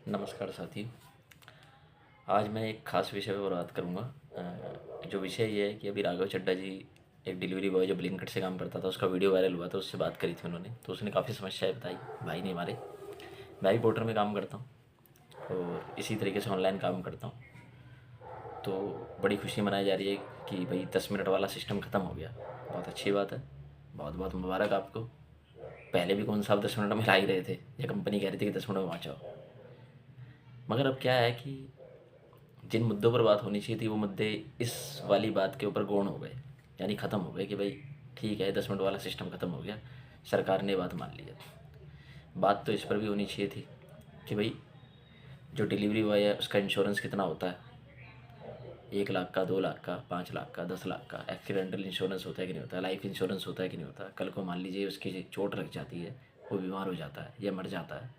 नमस्कार साथी। आज मैं एक ख़ास विषय पर बात करूँगा। जो विषय ये है कि अभी राघव चड्ढा जी, एक डिलीवरी बॉय जो ब्लिंकिट से काम करता था, उसका वीडियो वायरल हुआ था। उससे बात करी थी उन्होंने, तो उसने काफ़ी समस्याएं बताई। भाई ने हमारे, मैं भी पोर्टर में काम करता हूँ और इसी तरीके से ऑनलाइन काम करता हूँ। तो बड़ी खुशी मनाई जा रही है कि भाई 10 मिनट वाला सिस्टम ख़त्म हो गया। बहुत अच्छी बात है, बहुत बहुत मुबारक आपको। पहले भी कौन सा आप 10 मिनट में ला ही रहे थे, ये कंपनी कह रही थी कि 10 मिनट में पहुँचाओ। मगर अब क्या है कि जिन मुद्दों पर बात होनी चाहिए थी वो मुद्दे इस वाली बात के ऊपर गौण हो गए, यानी ख़त्म हो गए कि भाई ठीक है, 10 मिनट वाला सिस्टम ख़त्म हो गया, सरकार ने बात मान ली है। बात तो इस पर भी होनी चाहिए थी कि भाई जो डिलीवरी बॉय है उसका इंश्योरेंस कितना होता है, 1 लाख का, 2 लाख का, 5 लाख का, 10 लाख का। एक्सीडेंटल इंश्योरेंस होता है कि नहीं होता है, लाइफ इंश्योरेंस होता है कि नहीं होता है। कल को मान लीजिए उसकी चोट लग जाती है, वो बीमार हो जाता है या मर जाता है,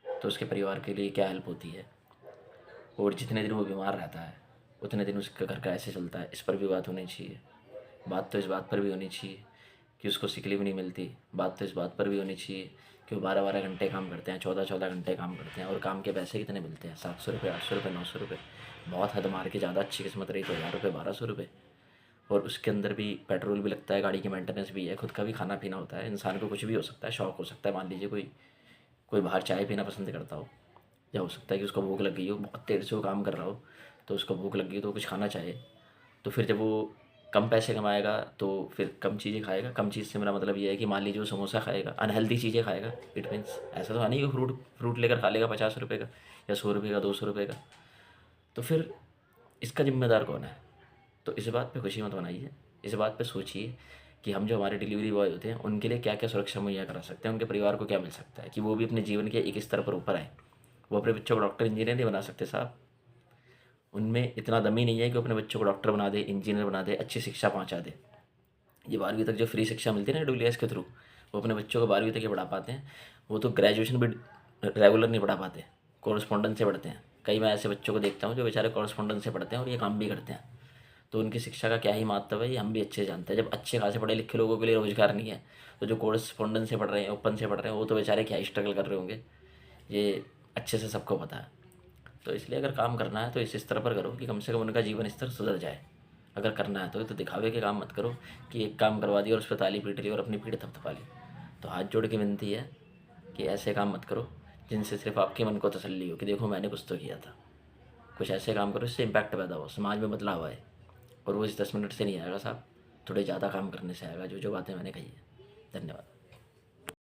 तो उसके परिवार के लिए क्या हेल्प होती है। और जितने दिन वो बीमार रहता है उतने दिन उसका घर कैसे चलता है, इस पर भी बात होनी चाहिए। बात तो इस बात पर भी होनी चाहिए कि उसको सिक लीव नहीं मिलती। बात तो इस बात पर भी होनी चाहिए कि वो 12 12 घंटे काम करते हैं, 14 14 घंटे काम करते हैं और काम के पैसे कितने मिलते हैं, 700 रुपये, 800 रुपये, 900 रुपये। बहुत हद मार के ज़्यादा अच्छी किस्मत रही तो 1000 रुपये, 1200 रुपये। और उसके अंदर भी पेट्रोल भी लगता है, गाड़ी की मेंटेनेंस भी है, खुद का भी खाना पीना होता है। इंसान को कुछ भी हो सकता है, शौक हो सकता है। मान लीजिए कोई कोई बाहर चाय पीना पसंद करता हो, या हो सकता है कि उसको भूख लग गई हो, बहुत देर से वो काम कर रहा हो, तो उसको भूख लग गई तो वो कुछ खाना चाहे। तो फिर जब वो कम पैसे कमाएगा तो फिर कम चीज़ें खाएगा। कम चीज़ से मेरा मतलब ये है कि मान लीजिए वो समोसा खाएगा, अनहेल्दी चीज़ें खाएगा। इट मीन्स ऐसा तो है नहीं कि फ्रूट फ्रूट लेकर खा लेगा 50 रुपये का या 100 रुपये का, 200 रुपये का। तो फिर इसका जिम्मेदार कौन है? तो इस बात पे खुशी मत मनाइए, इस बात पे सोचिए कि हम जो हमारे डिलीवरी बॉय होते हैं उनके लिए क्या क्या सुरक्षा मुहैया करा सकते हैं, उनके परिवार को क्या मिल सकता है कि वो भी अपने जीवन के एक स्तर पर ऊपर आए। वो अपने बच्चों को डॉक्टर इंजीनियर नहीं बना सकते साहब, उनमें इतना दम ही नहीं है कि वो अपने बच्चों को डॉक्टर बना दे, इंजीनियर बना दे, अच्छी शिक्षा पहुंचा दे। ये 12वीं तक जो फ्री शिक्षा मिलती है ना डब्ल्यू के थ्रू, वो अपने बच्चों को 12वीं तक ही पढ़ा पाते हैं। वो तो ग्रेजुएशन भी रेगुलर नहीं पढ़ा पाते, कॉरस्पॉन्डेंस से पढ़ते हैं। कई मैं ऐसे बच्चों को देखता हूँ जो बेचारे कॉरस्पॉन्डेंस से पढ़ते हैं और ये काम भी करते हैं। तो उनकी शिक्षा का क्या ही महत्व है, ये हम भी अच्छे से जानते हैं। जब अच्छे खासे पढ़े लिखे लोगों के लिए रोज़गार नहीं है, तो जो कॉरस्पॉन्डेंस से पढ़ रहे हैं, ओपन से पढ़ रहे हैं, वो तो बेचारे क्या स्ट्रगल कर रहे होंगे, ये अच्छे से सबको पता है। तो इसलिए अगर काम करना है तो इस स्तर पर करो कि कम से कम उनका जीवन स्तर सुधर जाए। अगर करना है तो दिखावे के काम मत करो कि एक काम करवा दिया और उस पर ताली पीट ली और अपनी पीठ थपथपा ली। तो हाथ जोड़ के विनती है कि ऐसे काम मत करो जिनसे सिर्फ आपके मन को तसल्ली हो कि देखो मैंने कुछ तो किया था। कुछ ऐसे काम करो जिससे इम्पैक्ट पैदा हो, समाज में बदलाव आए। और वो इस 10 मिनट से नहीं आएगा साहब, थोड़े ज़्यादा काम करने से आएगा, जो जो बातें मैंने कही है। धन्यवाद।